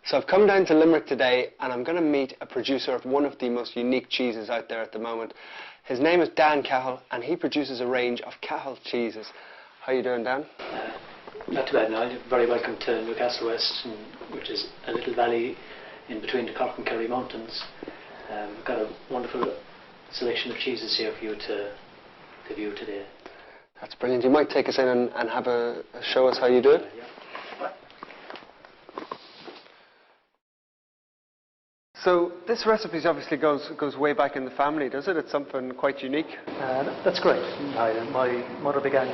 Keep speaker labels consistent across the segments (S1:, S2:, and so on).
S1: So I've come down to Limerick today and I'm going to meet a producer of one of the most unique cheeses out there at the moment. His name is Dan Cahill and he produces a range of Cahill cheeses. How are you doing, Dan?
S2: Not too bad now. You're very welcome to Newcastle West, which is a little valley in between the Cork and Kerry mountains. We've got a wonderful selection of cheeses here for you to view today.
S1: That's brilliant. You might take us in and have show us how you do it?
S2: Yeah.
S1: So this recipe obviously goes way back in the family, does it? It's something quite unique.
S2: That's correct. My mother began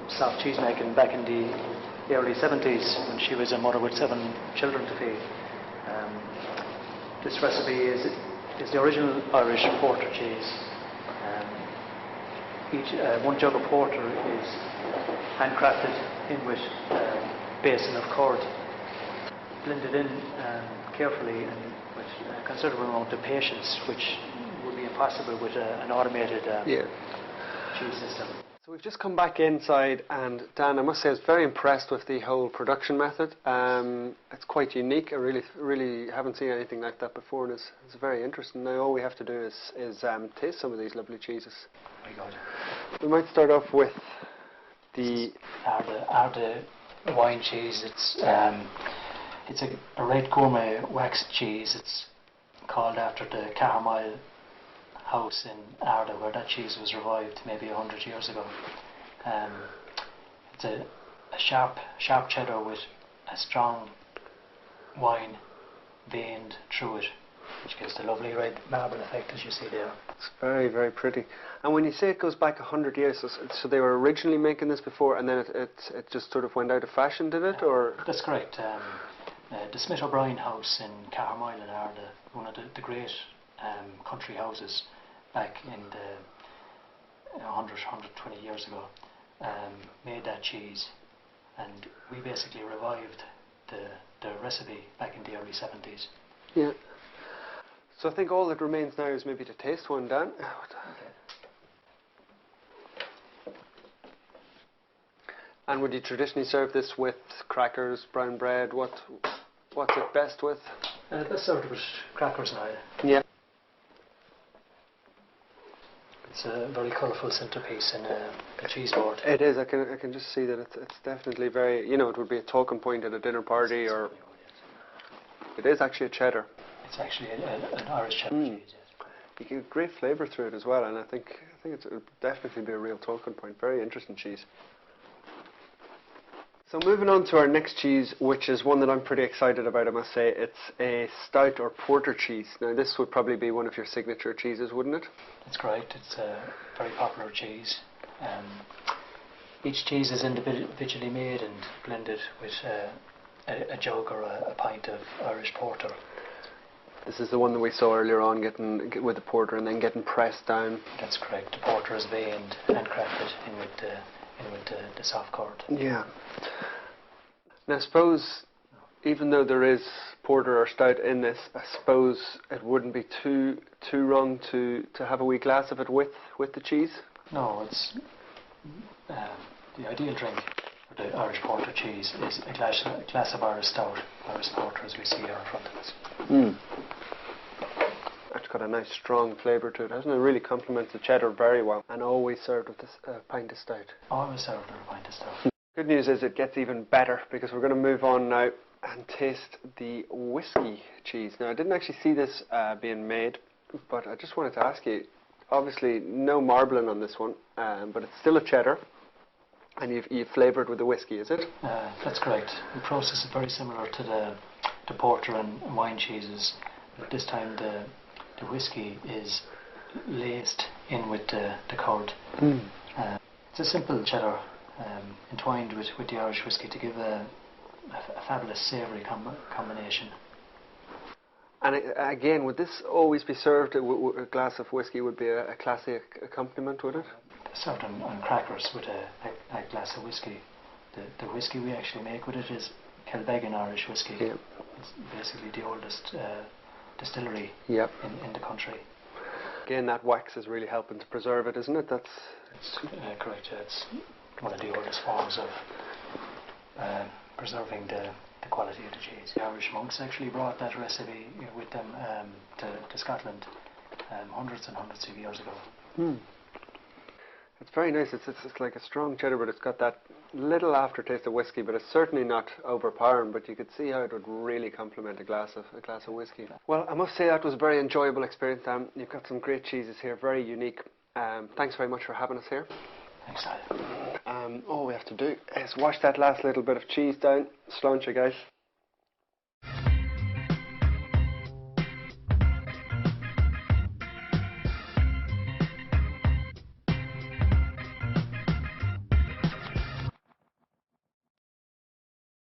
S2: soft cheese making back in the early 70s when she was a mother with 7 children to feed. This recipe is the original Irish porter cheese. One jug of porter is handcrafted in with a basin of curd, blended in carefully and with a considerable amount of patience, which would be impossible with an automated cheese system.
S1: So we've just come back inside, and Dan, I must say I was very impressed with the whole production method. It's quite unique. I really haven't seen anything like that before, and it's very interesting. Now all we have to do is taste some of these lovely cheeses.
S2: Very good.
S1: We might start off with the
S2: Arda wine cheese. It's a red gourmet waxed cheese. It's called after the Cahill house in Arda, where that cheese was revived maybe 100 years ago. It's a sharp cheddar with a strong wine veined through it, which gives the lovely red marble effect as you see there.
S1: It's very, very pretty. And when you say it goes back 100 years, so they were originally making this before, and then it just sort of went out of fashion, did it? Or
S2: that's correct. The Smith O'Brien house in Cahill in Arda, one of the great country houses back in the 120 years ago, made that cheese, and we basically revived the recipe back in the early 70s.
S1: Yeah. So I think all that remains now is maybe to taste one, Dan. Okay. And would you traditionally serve this with crackers, brown bread? What's it best with?
S2: Best served with crackers now.
S1: Yeah.
S2: It's a very colourful centrepiece in a cheese board.
S1: It is. I can just see that it's definitely very. You know, it would be a talking point at a dinner party, or it is actually a cheddar.
S2: It's actually an Irish cheddar cheese. Yes.
S1: You get great flavour through it as well, and I think it would definitely be a real talking point. Very interesting cheese. So moving on to our next cheese, which is one that I'm pretty excited about, I must say. It's a stout or porter cheese. Now this would probably be one of your signature cheeses, wouldn't it?
S2: That's correct. It's a very popular cheese. Each cheese is individually made and blended with a jug or a pint of Irish porter.
S1: This is the one that we saw earlier on, with the porter and then getting pressed down.
S2: That's correct. The porter is veined and crafted in with the soft curd.
S1: Yeah. Now I suppose, even though there is porter or stout in this, I suppose it wouldn't be too wrong to have a wee glass of it with the cheese?
S2: No, it's the ideal drink for the Irish porter cheese is a glass of Irish stout, Irish porter, as we see here in front of us.
S1: It's got a nice strong flavour to it, hasn't it? It really complements the cheddar very well, and always served with this pint of stout.
S2: Always served with a pint of stout.
S1: Good news is it gets even better, because we're going to move on now and taste the whiskey cheese. Now I didn't actually see this being made, but I just wanted to ask you, obviously no marbling on this one, but it's still a cheddar, and you've flavoured with the whiskey, is it?
S2: That's correct. The process is very similar to the porter and wine cheeses, but this time the whiskey is laced in with the curd. It's a simple cheddar entwined with the Irish whiskey to give a fabulous savoury combination.
S1: And again, would this always be served? A glass of whiskey would be a classic accompaniment, would it?
S2: Served on crackers with a glass of whiskey. The whiskey we actually make with it is Kilbeggan Irish whiskey.
S1: Yeah.
S2: It's basically the oldest distillery in the country.
S1: Again, that wax is really helping to preserve it, isn't it? That's
S2: correct. It's one of the oldest forms of preserving the the quality of the cheese. The Irish monks actually brought that recipe with them to Scotland hundreds and hundreds of years ago.
S1: It's very nice. It's like a strong cheddar, but it's got that little aftertaste of whiskey, but it's certainly not overpowering. But you could see how it would really complement a glass of whiskey. Well, I must say that was a very enjoyable experience, Dan. You've got some great cheeses here, very unique. Thanks very much for having us here.
S2: Thanks, Al.
S1: All we have to do is wash that last little bit of cheese down. Sláinte, guys.